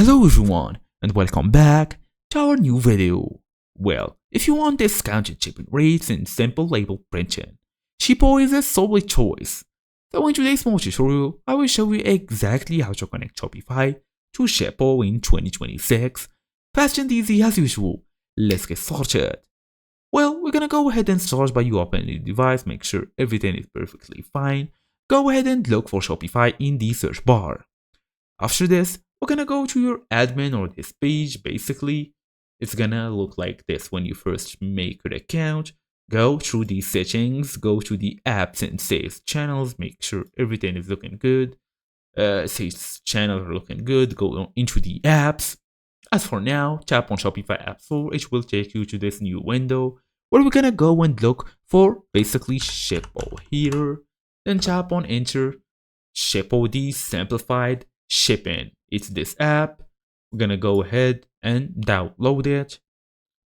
Hello everyone and welcome back to our new video. Well, if you want discounted shipping rates and simple label printing, Shippo is a solid choice. So in today's small tutorial, I will show you exactly how to connect Shopify to Shippo in 2026. Fast and easy as usual. Let's get started. Well, we're gonna go ahead and start by you opening the device, make sure everything is perfectly fine. Go ahead and look for Shopify in the search bar. After this, we're gonna go to your admin or this page. Basically, it's gonna look like this when you first make your account. Go through the settings, go to the apps and saves channels, make sure everything is looking good. Saves channels are looking good, go into the apps. As for now, tap on Shopify App Store, it will take you to this new window where we're gonna go and look for basically Shippo here. Then tap on enter Shippo the simplified shipping. It's this app. We're gonna go ahead and download it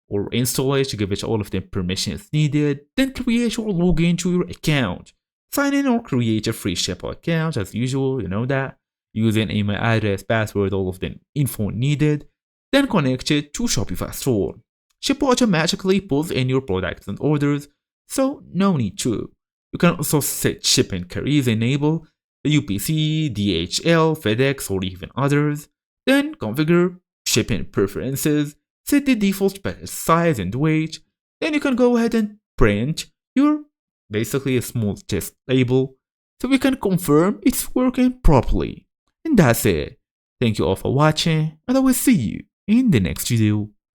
or install it to give it all of the permissions needed. Then create your login to your account. Sign in or create a free Shippo account as usual, you know that. Using email address, password, all of the info needed. Then connect it to Shopify store. Shippo automatically pulls in your products and orders, so no need to. You can also set shipping carriers enable UPC, DHL, FedEx, or even others. Then configure shipping preferences, set the default package size and weight. Then you can go ahead and print your basically a small test label so we can confirm it's working properly. And that's it. Thank you all for watching, and I will see you in the next video.